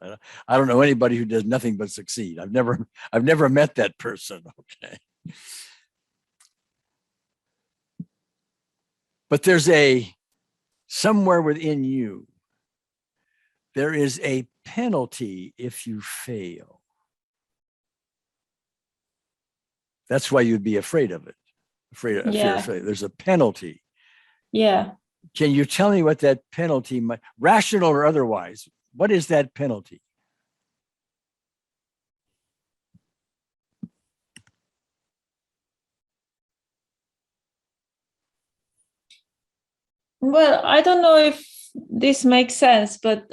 I don't know anybody who does nothing but succeed. I've never met that person. Okay. But there's somewhere within you, there is a penalty if you fail. That's why you'd be afraid of it. Fear of failure. There's a penalty. Yeah. Can you tell me what that penalty might, rational or otherwise, what is that penalty? Well, I don't know if this makes sense, but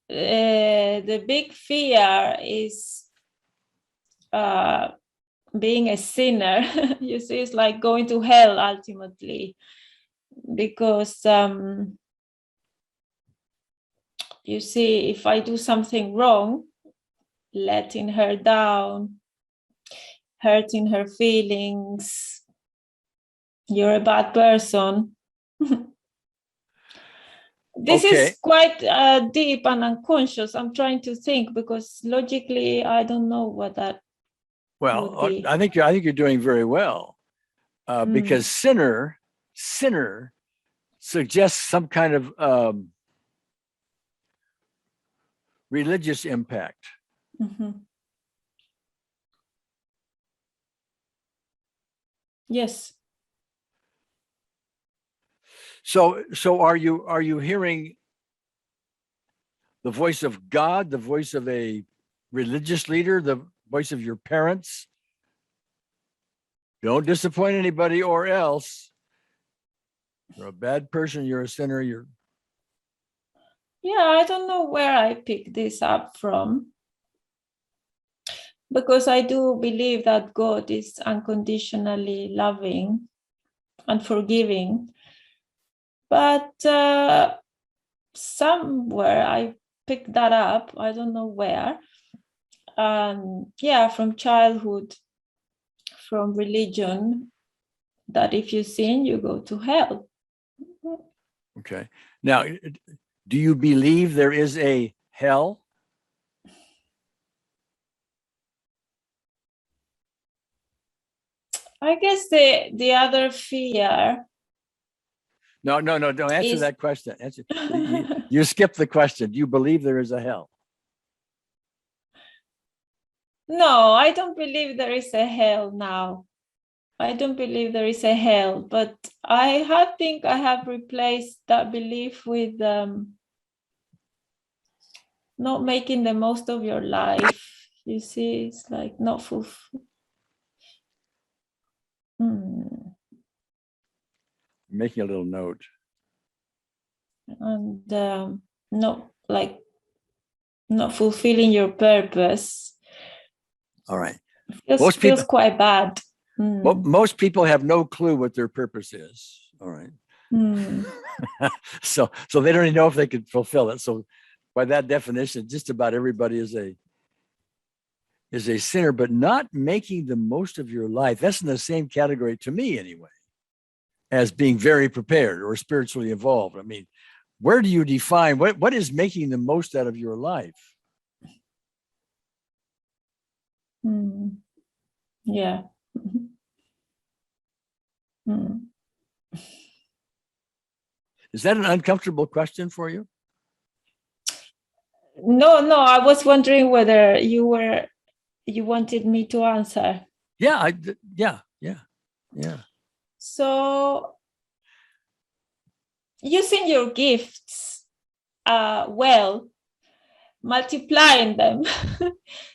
the big fear is being a sinner. You see, it's like going to hell ultimately, because you see, if I do something wrong, letting her down, hurting her feelings, you're a bad person. This is quite deep and unconscious. I'm trying to think, because logically I don't know what that would be. I think you're doing very well, because sinner suggests some kind of religious impact. Mm-hmm. Yes. So are you hearing the voice of God, the voice of a religious leader, the voice of your parents? Don't disappoint anybody, or else you're a bad person, you're a sinner, I don't know where I picked this up from, because I do believe that God is unconditionally loving and forgiving. But somewhere I picked that up, I don't know where. From childhood, from religion, that if you sin, you go to hell. Okay. Now, do you believe there is a hell? I guess the other fear. No, don't answer that question. You skipped the question. Do you believe there is a hell? No, I don't believe there is a hell now. I don't believe there is a hell, but I think I have replaced that belief with not making the most of your life. You see, it's like not fulfilled. Making a little note. And not fulfilling your purpose. All right. Feels quite bad. Most people have no clue what their purpose is. All right. So they don't even know if they could fulfill it. So by that definition, just about everybody is a sinner, but not making the most of your life. That's in the same category, to me anyway, as being very prepared or spiritually evolved. I mean, where do you define what is making the most out of your life? Yeah. Is that an uncomfortable question for you? No, I was wondering whether you wanted me to answer. Yeah. So, using your gifts well, multiplying them.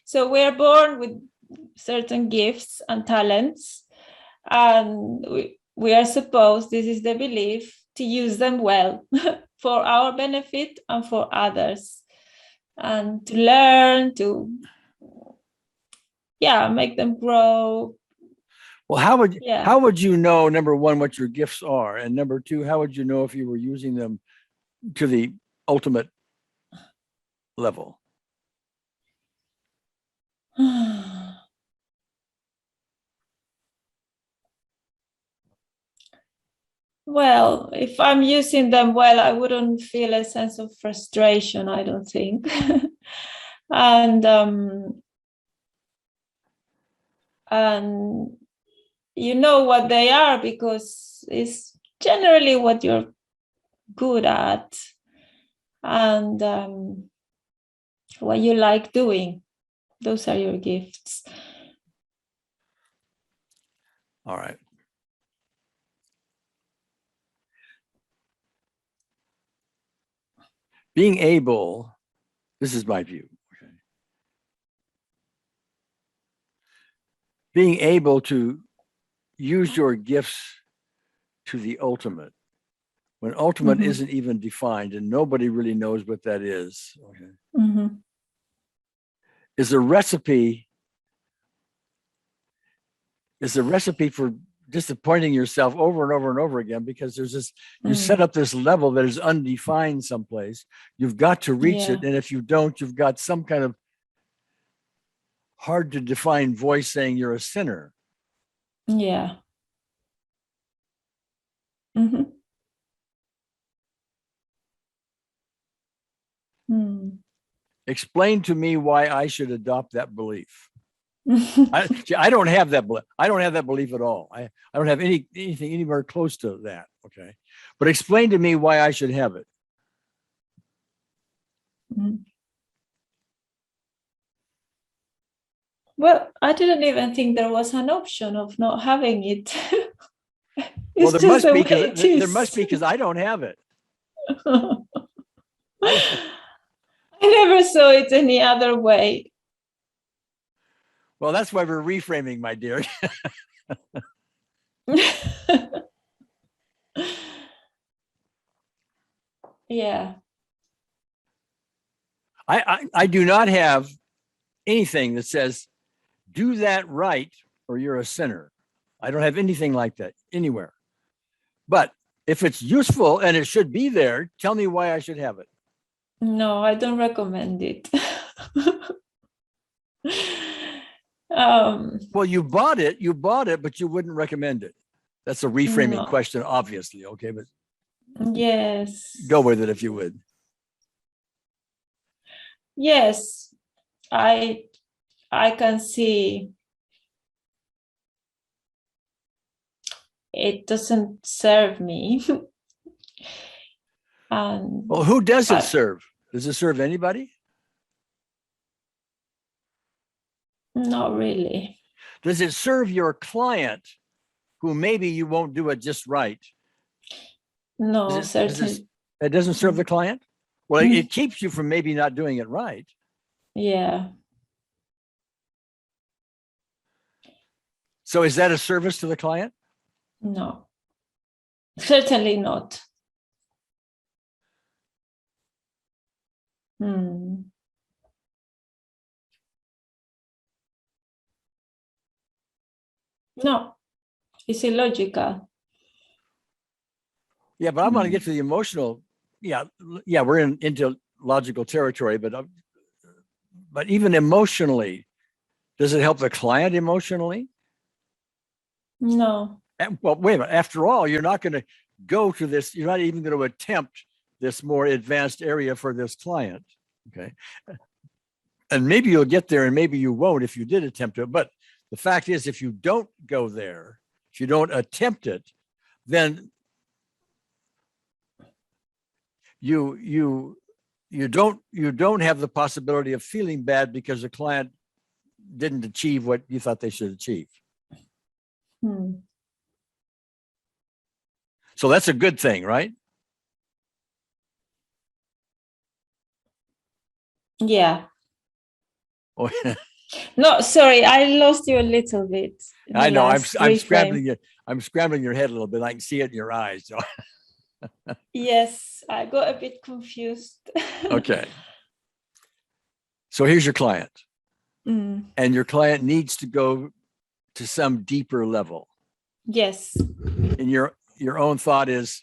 So we're born with certain gifts and talents, and we are supposed, this is the belief, to use them well for our benefit and for others, and to learn, to make them grow. Well, how would you know, number one, what your gifts are, and number two, how would you know if you were using them to the ultimate level? Well, if I'm using them well, I wouldn't feel a sense of frustration, I don't think. And you know what they are because it's generally what you're good at and what you like doing. Those are your gifts. All right. Being able, this is my view, okay. Being able to use your gifts to the ultimate, when ultimate isn't even defined and nobody really knows what that is, okay, is a recipe for disappointing yourself over and over and over again, because there's this, you set up this level that is undefined someplace. You've got to reach it. And if you don't, you've got some kind of hard to define voice saying you're a sinner. Yeah. Explain to me why I should adopt that belief. I don't have that. I don't have that belief at all. I don't have anything anywhere close to that. Okay, but explain to me why I should have it. Well, I didn't even think there was an option of not having it. Well, there must be, because I don't have it. I never saw it any other way. Well, that's why we're reframing, my dear. Yeah. I do not have anything that says, do that right or you're a sinner. I don't have anything like that anywhere. But if it's useful and it should be there, tell me why I should have it. No, I don't recommend it. Well, you bought it, but you wouldn't recommend it. That's a reframing question, obviously. Okay, but yes, go with it if you would. Yes, I can see it doesn't serve me. Well, who does it serve? Does it serve anybody? Not really. Does it serve your client, who maybe you won't do it just right? No, certainly. It doesn't serve the client? Well, it keeps you from maybe not doing it right. Yeah. So is that a service to the client? No, certainly not. No, it's illogical. Yeah, but I want to get to the emotional. Yeah, we're into logical territory, but even emotionally, does it help the client emotionally? No. Well, wait a minute. After all, you're not going to go to this. You're not even going to attempt this more advanced area for this client. Okay. And maybe you'll get there and maybe you won't if you did attempt it. But the fact is, if you don't go there, if you don't attempt it, then you don't have the possibility of feeling bad because the client didn't achieve what you thought they should achieve. So that's a good thing, right? Yeah. Oh, no, sorry, I lost you a little bit. I know. I'm scrambling your head a little bit. I can see it in your eyes. So. Yes, I got a bit confused. Okay. So here's your client. And your client needs to go to some deeper level. Yes. And your own thought is,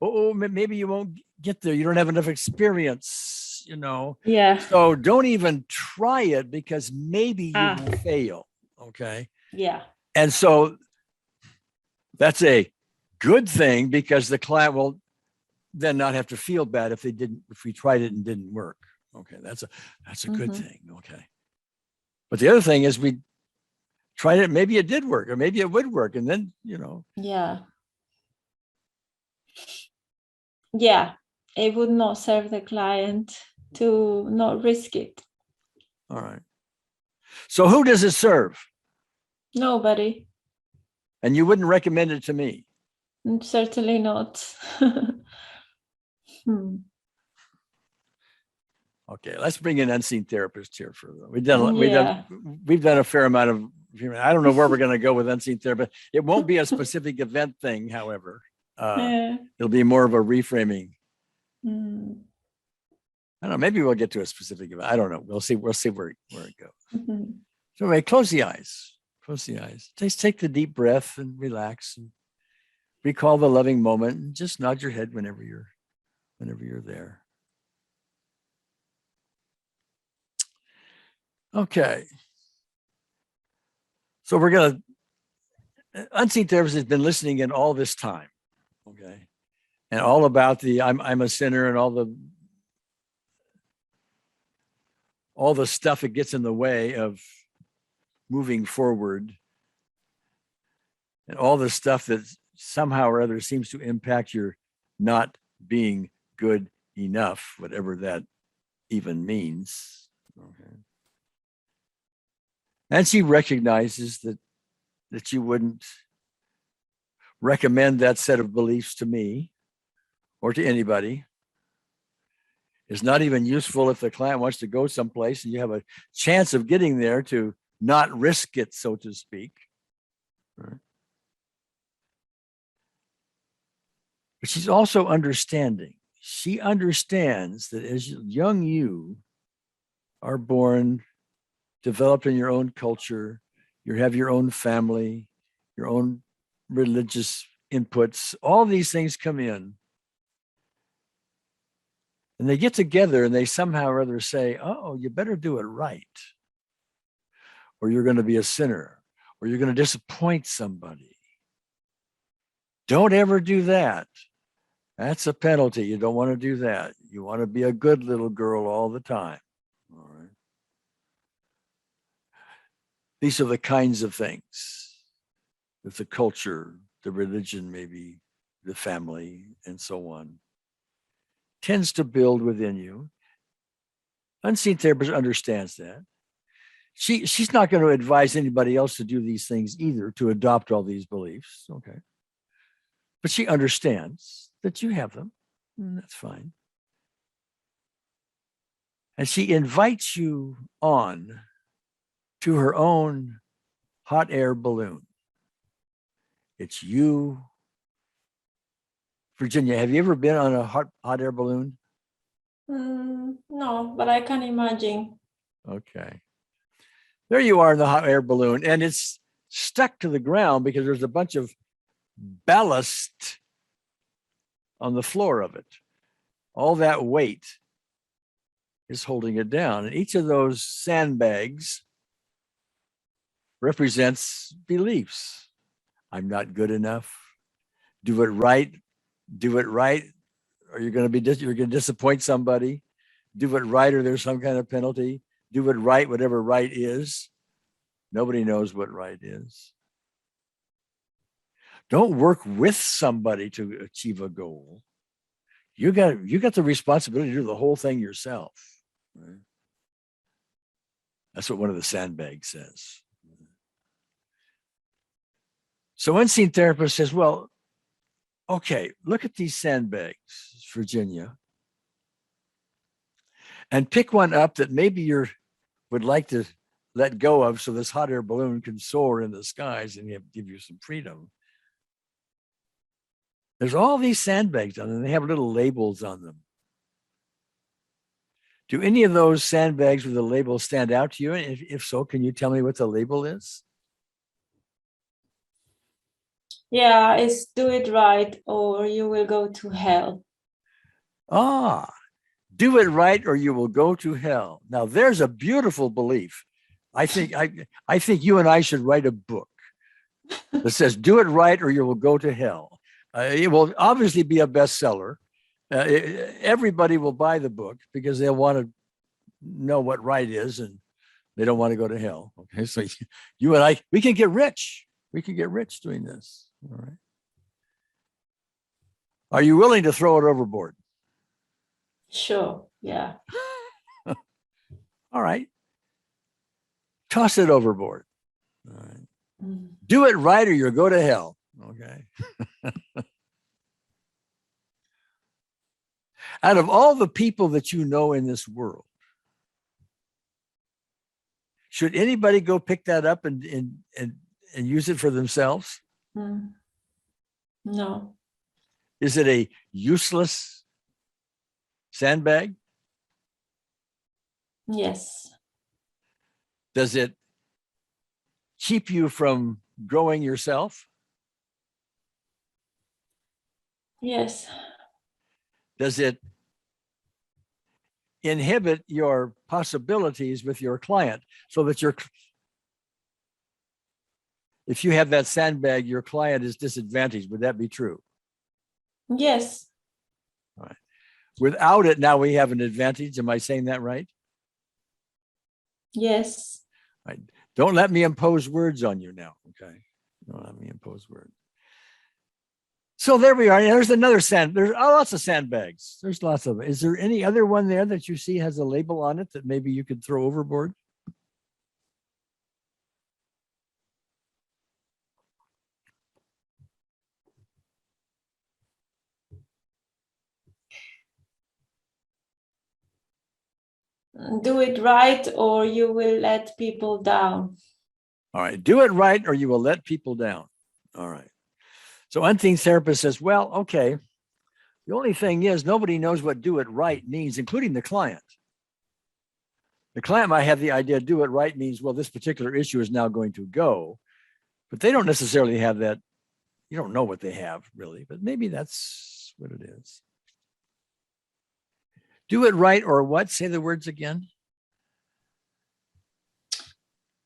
oh, maybe you won't get there. You don't have enough experience, Yeah. So don't even try it because maybe you will fail. Okay. Yeah. And so that's a good thing because the client will then not have to feel bad if we tried it and didn't work. Okay, that's a good thing. Okay. But the other thing is we tried it, maybe it did work, or maybe it would work. And then, Yeah, it would not serve the client to not risk it. All right. So who does it serve? Nobody. And you wouldn't recommend it to me? Certainly not. Okay, let's bring in unseen therapist here for we've done a fair amount of. I don't know where we're going to go with unseen therapist. It won't be a specific event thing, however. It'll be more of a reframing. I don't know. Maybe we'll get to a specific event. I don't know. We'll see where it goes. So anyway, close the eyes. Close the eyes. Just take the deep breath and relax and recall the loving moment. And just nod your head whenever you're there. Okay. So we're going to, unseen therapist has been listening in all this time. Okay. And all about the, I'm a sinner and all the stuff that gets in the way of moving forward and all the stuff that somehow or other seems to impact your not being good enough, whatever that even means. Okay. And she recognizes that you wouldn't recommend that set of beliefs to me or to anybody. It's not even useful if the client wants to go someplace and you have a chance of getting there to not risk it, so to speak. Right? But she's also understanding. She understands that as young you are born, developed in your own culture, you have your own family, your own religious inputs, all these things come in. And they get together and they somehow or other say, oh, you better do it right. Or you're going to be a sinner, or you're going to disappoint somebody. Don't ever do that. That's a penalty. You don't want to do that. You want to be a good little girl all the time. All right. These are the kinds of things that the culture, the religion, maybe the family, and so on, tends to build within you. Unseen therapist understands that. She's not going to advise anybody else to do these things either, to adopt all these beliefs. Okay. But she understands that you have them, and that's fine. And she invites you on to her own hot air balloon. It's you. Virginia, have you ever been on a hot air balloon? No, but I can imagine. Okay. There you are in the hot air balloon, and it's stuck to the ground because there's a bunch of ballast on the floor of it. All that weight is holding it down. And each of those sandbags represents beliefs. I'm not good enough. Do it right. Do it right, or you're going to disappoint somebody. Do it right, or there's some kind of penalty. Do it right, whatever right is. Nobody knows what right is. Don't work with somebody to achieve a goal. You got the responsibility to do the whole thing yourself. Right? That's what one of the sandbags says. So unseen therapist says, well, okay, look at these sandbags, Virginia, and pick one up that maybe you would like to let go of so this hot air balloon can soar in the skies and give you some freedom. There's all these sandbags on them. They have little labels on them. Do any of those sandbags with a label stand out to you? And if so, can you tell me what the label is? Yeah, it's do it right or you will go to hell. Do it right or you will go to hell. Now there's a beautiful belief. I think you and I should write a book that says do it right or you will go to hell. It will obviously be a bestseller. Everybody will buy the book because they'll want to know what right is, and they don't want to go to hell. Okay, so you and I, we can get rich. We can get rich doing this. All right. Are you willing to throw it overboard? Sure. Yeah. All right. Toss it overboard. All right. Mm. Do it right or you'll go to hell. Okay. Out of all the people that you know in this world, should anybody go pick that up and use it for themselves? Mm. No. Is it a useless sandbag? Yes. Does it keep you from growing yourself? Yes. Does it inhibit your possibilities with your client so that if you have that sandbag, your client is disadvantaged? Would that be true? Yes. All right. Without it, now we have an advantage. Am I saying that right? Yes. Right. Don't let me impose words on you now. Okay. Don't let me impose words. So there we are. There's another sand. There's lots of sandbags. There's lots of them. Is there any other one there that you see has a label on it that maybe you could throw overboard? Do it right or you will let people down. All right. Do it right or you will let people down. All right. So unseen therapist says, well, okay. The only thing is nobody knows what do it right means, including the client. The client might have the idea do it right means, well, this particular issue is now going to go, but they don't necessarily have that. You don't know what they have really, but maybe that's what it is. Do it right or what? Say the words again.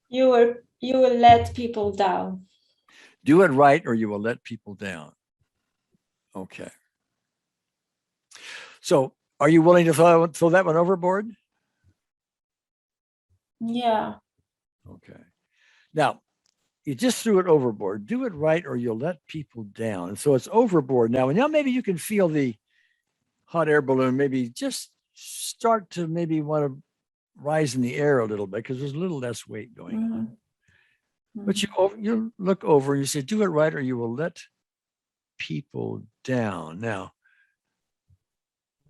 You will let people down. Do it right or you will let people down. Okay. So are you willing to throw that one overboard? Yeah. Okay. Now, you just threw it overboard. Do it right or you'll let people down. And so it's overboard now. And now maybe you can feel the hot air balloon maybe just start to maybe want to rise in the air a little bit because there's a little less weight going on. Mm-hmm. But you look over and you say, do it right or you will let people down. Now,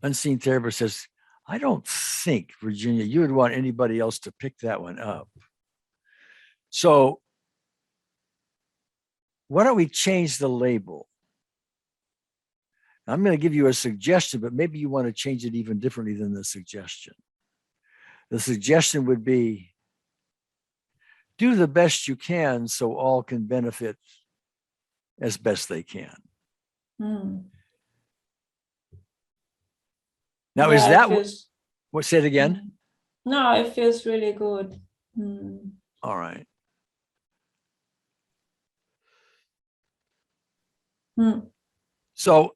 unseen therapist says, I don't think, Virginia, you would want anybody else to pick that one up. So why don't we change the label? I'm going to give you a suggestion, but maybe you want to change it even differently than the suggestion. The suggestion would be, do the best you can so all can benefit as best they can. Mm. Now, Yeah, is that what? Say it again. No, it feels really good. Mm. All right. Mm. So,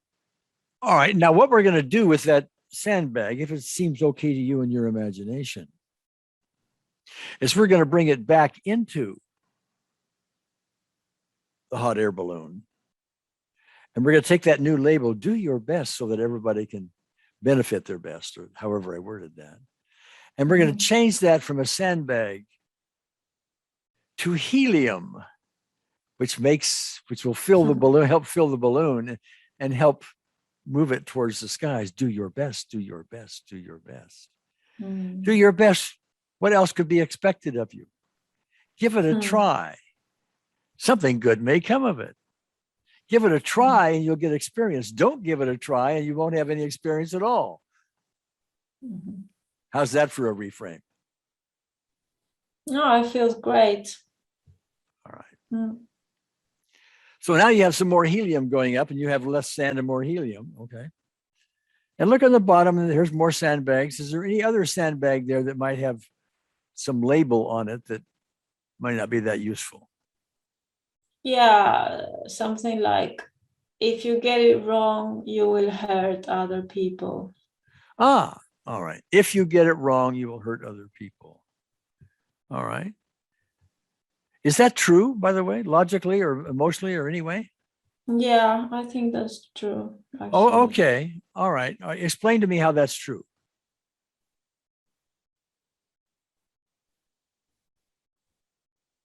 all right. Now, what we're going to do with that sandbag, if it seems okay to you and your imagination, is we're going to bring it back into the hot air balloon. And we're going to take that new label, do your best so that everybody can benefit their best, or however I worded that. And we're going to change that from a sandbag to helium, which will fill the balloon, help fill the balloon and help move it towards the skies. Do your best, do your best, do your best. Mm. Do your best. What else could be expected of you? Give it a try. Something good may come of it. Give it a try and you'll get experience. Don't give it a try and you won't have any experience at all. Mm-hmm. How's that for a reframe? No, it feels great. All right. Mm. So now you have some more helium going up and you have less sand and more helium. Okay. And look on the bottom, and there's more sandbags. Is there any other sandbag there that might have some label on it that might not be that useful? Yeah, something like if you get it wrong, you will hurt other people. Ah, all right. If you get it wrong, you will hurt other people. All right. Is that true, by the way, logically or emotionally or any way? Yeah, I think that's true. Oh, Actually. okay. All right. Explain to me how that's true.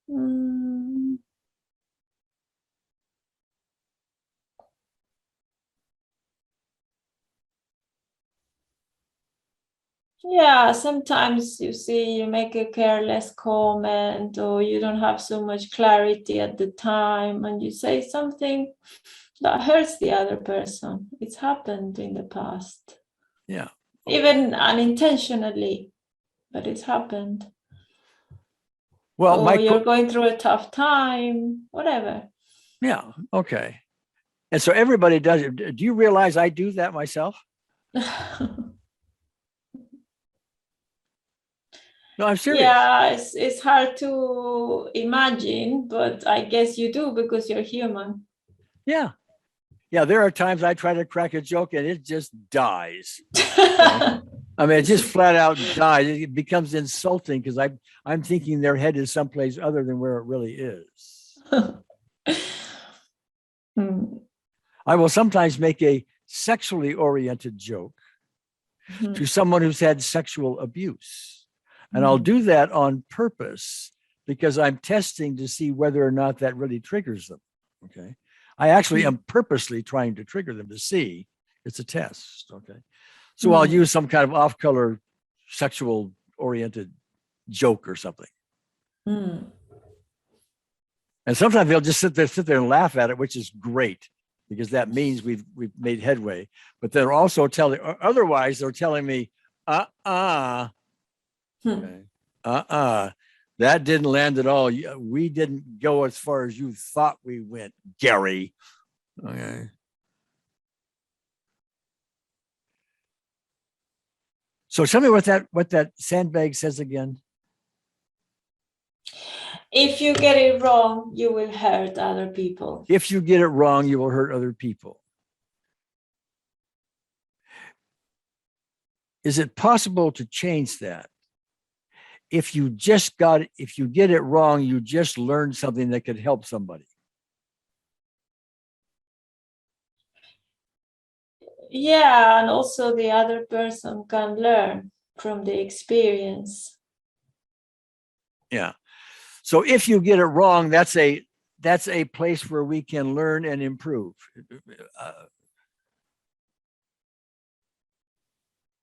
Mm. Yeah, sometimes you see you make a careless comment or you don't have so much clarity at the time and you say something that hurts the other person. It's happened in the past. Yeah. Even unintentionally, but it's happened. Well, or you're going through a tough time, whatever. Yeah. Okay. And so everybody does it. Do you realize I do that myself? No, I'm serious. Yeah, it's hard to imagine, but I guess you do because you're human. Yeah. Yeah. There are times I try to crack a joke and it just dies. Okay? I mean, it just flat out dies. It becomes insulting because I'm thinking their head is someplace other than where it really is. I will sometimes make a sexually oriented joke to someone who's had sexual abuse. And I'll do that on purpose because I'm testing to see whether or not that really triggers them. Okay. I actually am purposely trying to trigger them to see it's a test. Okay. So I'll use some kind of off color sexual oriented joke or something. And sometimes they'll just sit there and laugh at it, which is great because that means we've made headway. But they're also telling, otherwise they're telling me, okay, that didn't land at all. We didn't go as far as you thought we went, Gary. Okay. So tell me what that sandbag says again. If you get it wrong, you will hurt other people. If you get it wrong, you will hurt other people. Is it possible to change that? If you get it wrong, you just learned something that could help somebody. Yeah, and also the other person can learn from the experience. Yeah. So if you get it wrong, that's a place where we can learn and improve.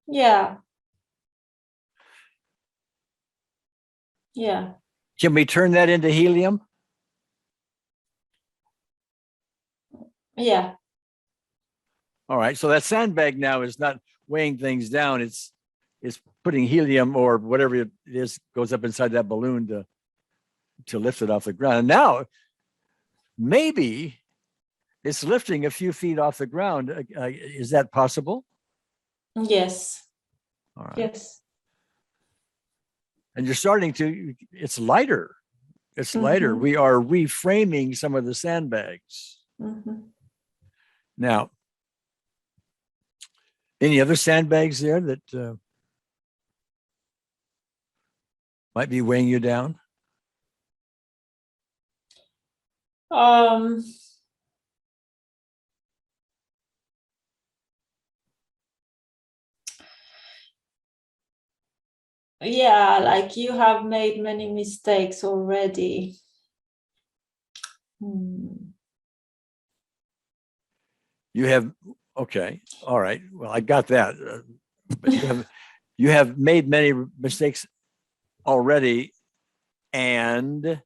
Yeah. Yeah. Can we turn that into helium? Yeah. All right. So that sandbag now is not weighing things down. It's putting helium or whatever it is goes up inside that balloon to lift it off the ground. And now maybe it's lifting a few feet off the ground. Is that possible? Yes. All right. Yes. And you're starting to, it's lighter. It's lighter. We are reframing some of the sandbags. Now, any other sandbags there that might be weighing you down? Yeah, like you have made many mistakes already. You have, okay, all right. Well, I got that. But you have made many mistakes already, and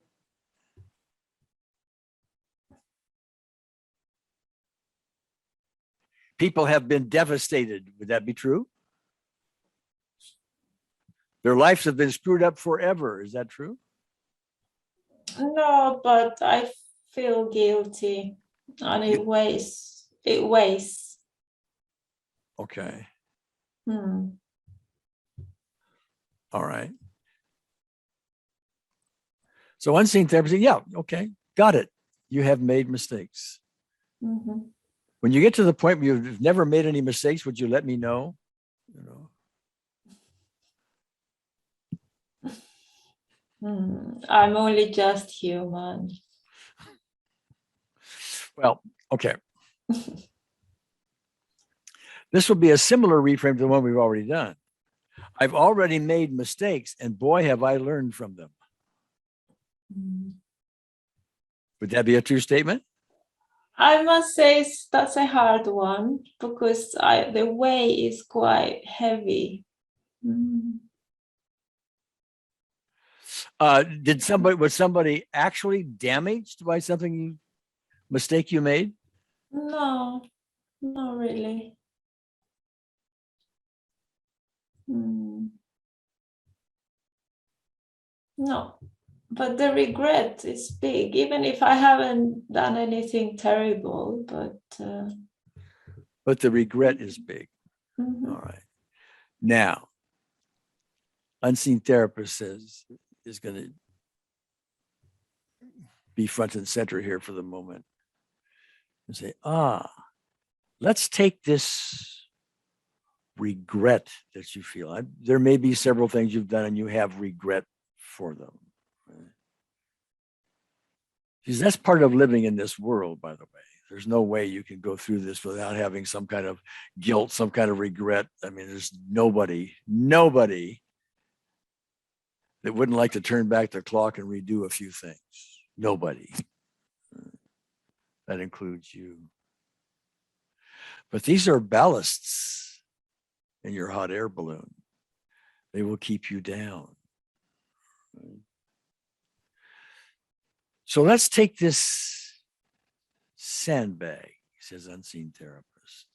people have been devastated. Would that be true? Their lives have been screwed up forever. Is that true? No, but I feel guilty, and it weighs. It weighs. Okay. All right. So unseen therapy, yeah, okay, got it. You have made mistakes. When you get to the point where you've never made any mistakes, would you let me know? You know. I'm only just human. Well, okay. This will be a similar reframe to the one we've already done. I've already made mistakes, and boy, have I learned from them. Would that be a true statement? I must say that's a hard one because the way is quite heavy. Was somebody actually damaged by mistake you made? No, not really. No, but the regret is big, even if I haven't done anything terrible, but the regret is big. All right. Now, unseen therapist is going to be front and center here for the moment and say, let's take this regret that you feel. There may be several things you've done and you have regret for them. Because that's part of living in this world, by the way. There's no way you can go through this without having some kind of guilt, some kind of regret. I mean, there's nobody that wouldn't like to turn back the clock and redo a few things. Nobody. That includes you. But these are ballasts in your hot air balloon. They will keep you down. So let's take this sandbag, says unseen therapist,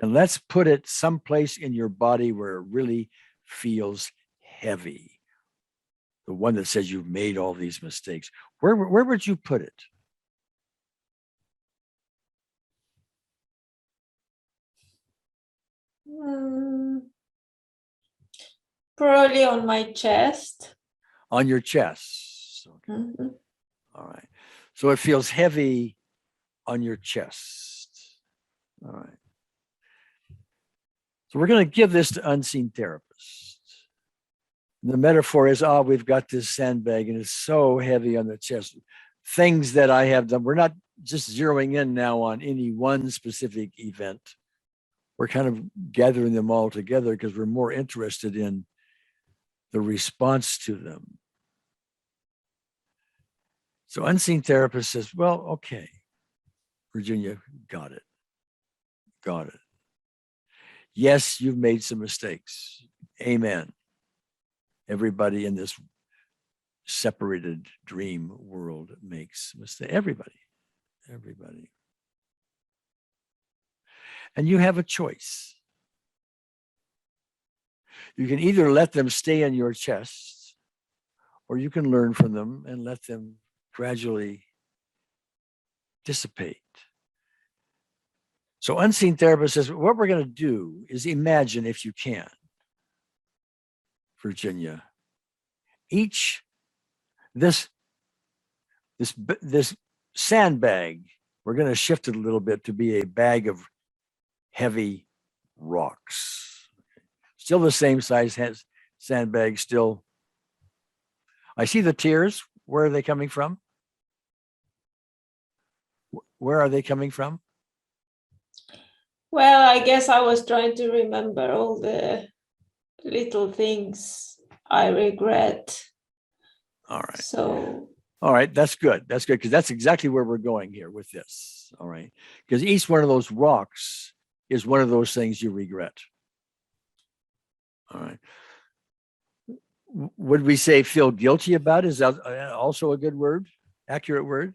and let's put it someplace in your body where it really feels heavy. The one that says you've made all these mistakes. Where would you put it? Probably on my chest. On your chest. Okay. All right. So it feels heavy on your chest. All right. So we're going to give this to unseen therapists. The metaphor is, we've got this sandbag and it's so heavy on the chest. Things that I have done. We're not just zeroing in now on any one specific event. We're kind of gathering them all together because we're more interested in the response to them. So unseen therapist says, well, okay, Virginia, got it. Yes, you've made some mistakes. Amen. Everybody in this separated dream world makes mistakes. Everybody. And you have a choice. You can either let them stay in your chest, or you can learn from them and let them gradually dissipate. So unseen therapist says, what we're going to do is imagine, if you can, Virginia, this sandbag, we're going to shift it a little bit to be a bag of heavy rocks. Still the same size sandbag, still. I see the tears. Where are they coming from? Where are they coming from? Well, I guess I was trying to remember all the little things I regret. All right. So. All right, that's good. Because that's exactly where we're going here with this. All right. Because each one of those rocks is one of those things you regret. All right. Would we say feel guilty about? Is that also a good word? Accurate word?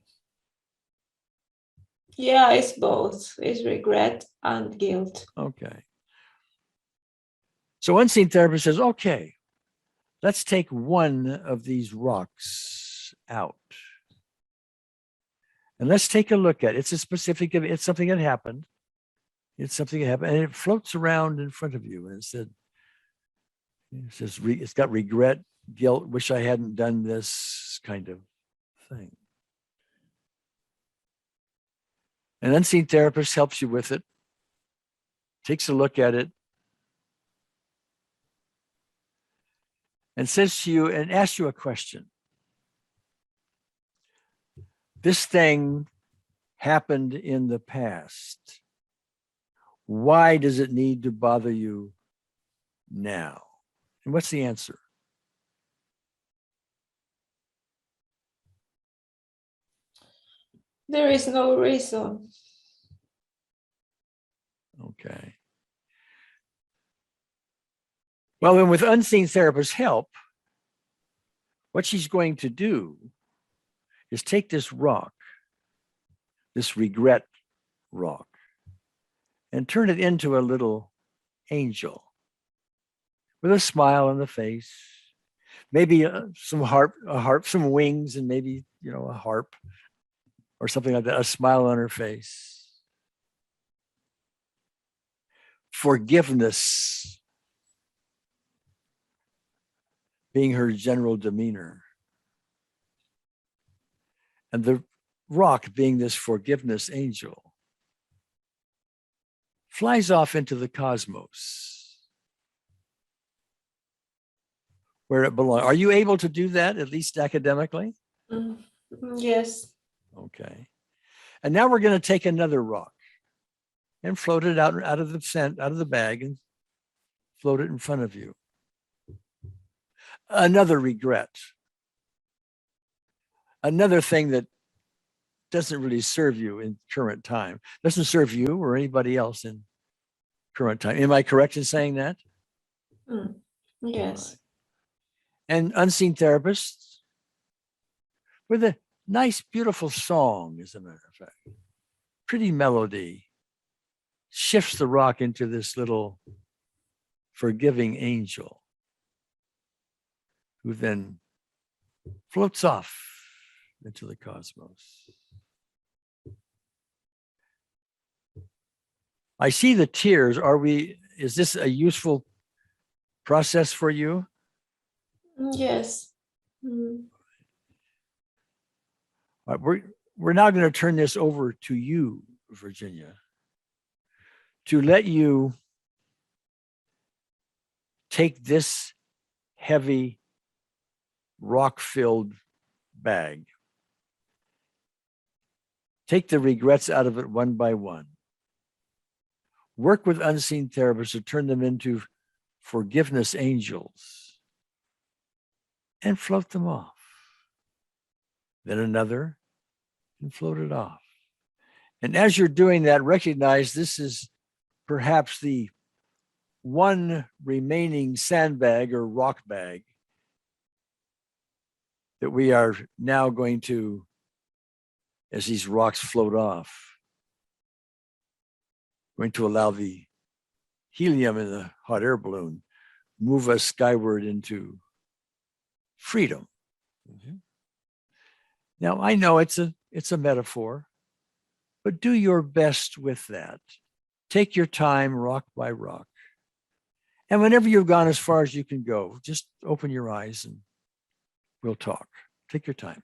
Yeah, it's both. It's regret and guilt. Okay. So unseen therapist says, okay, let's take one of these rocks out. And let's take a look at it. It's something that happened. And it floats around in front of you. And it says, it's got regret, guilt, wish I hadn't done this kind of thing. An unseen therapist helps you with it, takes a look at it, and says to you and asks you a question. This thing happened in the past. Why does it need to bother you now? And what's the answer? There is no reason. Okay. Well, then with unseen therapist's help, what she's going to do is take this rock, this regret rock, and turn it into a little angel with a smile on the face, maybe some harp, some wings, and maybe, a harp or something like that, a smile on her face. Forgiveness being her general demeanor. And the rock being this forgiveness angel flies off into the cosmos where it belongs. Are you able to do that, at least academically? Yes. Okay. And now we're going to take another rock and float it out of the bag and float it in front of you. Another regret. Another thing that doesn't really serve you in current time. Doesn't serve you or anybody else in current time. Am I correct in saying that? Yes. Right. And unseen therapists with a nice, beautiful song, as a matter of fact. Pretty melody shifts the rock into this little forgiving angel who then floats off into the cosmos. I see the tears. Is this a useful process for you? Yes. All right, we're now going to turn this over to you, Virginia, to let you take this heavy rock-filled bag, take the regrets out of it one by one, work with unseen therapists to turn them into forgiveness angels, and float them off. Then another, and float it off. And as you're doing that, recognize this is perhaps the one remaining sandbag or rock bag that we are now going to, as these rocks float off, going to allow the helium in the hot air balloon move us skyward into freedom. Mm-hmm. Now, I know it's a metaphor, but do your best with that. Take your time, rock by rock. And whenever you've gone as far as you can go, just open your eyes and we'll talk. Take your time.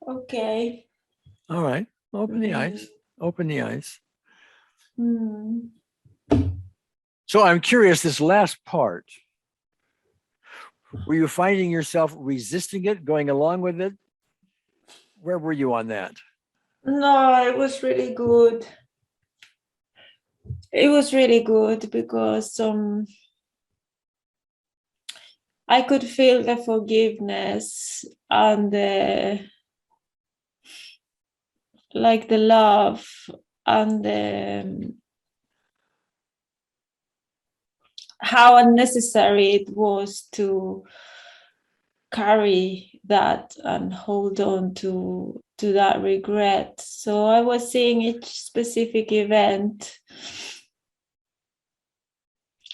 Okay. All right. Open the eyes. Open the eyes. Mm. So I'm curious, this last part, were you finding yourself resisting it, going along with it? Where were you on that? No, it was really good. It was really good because I could feel the forgiveness and the love and how unnecessary it was to carry that and hold on to that regret. So I was seeing each specific event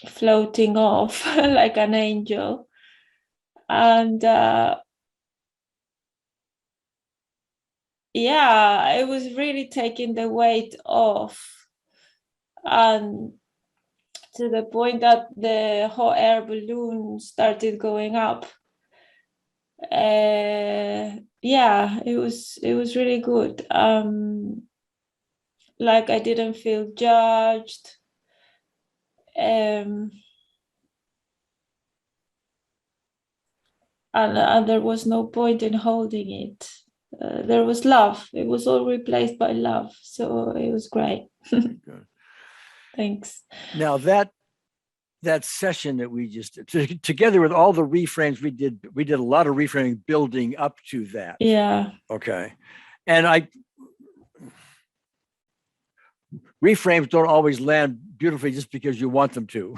floating off like an angel, and yeah, it was really taking the weight off, and to the point that the hot air balloon started going up. Yeah, it was really good. Like I didn't feel judged. And there was no point in holding it. There was love. It was all replaced by love. So it was great. Good. Thanks. Now that session that we just did, together with all the reframes we did a lot of reframing building up to that. Yeah. Okay. And reframes don't always land beautifully just because you want them to.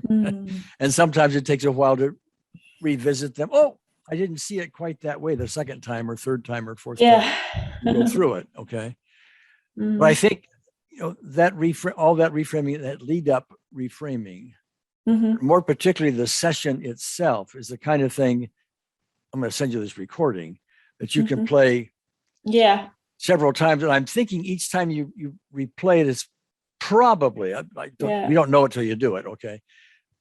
And sometimes it takes a while to revisit them. Oh, I didn't see it quite that way the second time or third time or fourth time. You go through it. Okay. But I think, that all that reframing, that lead up reframing, more particularly the session itself, is the kind of thing, I'm going to send you this recording that you can play several times. And I'm thinking each time you replay it, it's probably, we don't know it till you do it. Okay.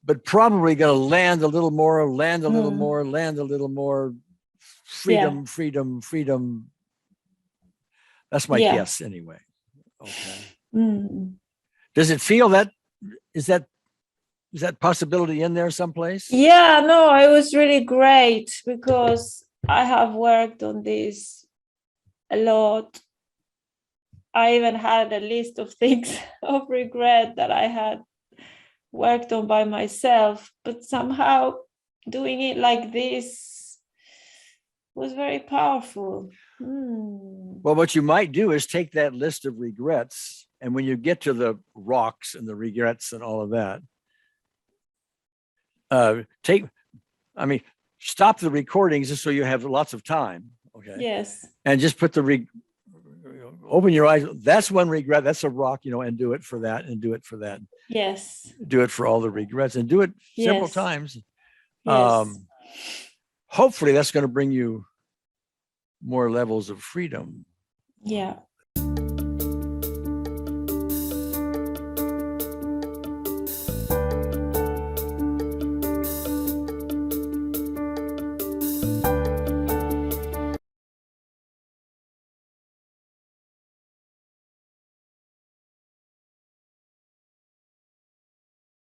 But probably going to land a little more, land a little more, land a little more. Freedom, freedom, freedom. That's my guess anyway. Okay. Does it feel that, is that possibility in there someplace? Yeah, no, it was really great because I have worked on this a lot. I even had a list of things of regret that I had worked on by myself, but somehow doing it like this was very powerful. Well, what you might do is take that list of regrets, and when you get to the rocks and the regrets and all of that, stop the recordings just so you have lots of time. Okay. Yes. And just put open your eyes. That's one regret. That's a rock, and do it for that and do it for that. Yes. Do it for all the regrets and do it several times. Yes. Hopefully that's going to bring you more levels of freedom. Yeah.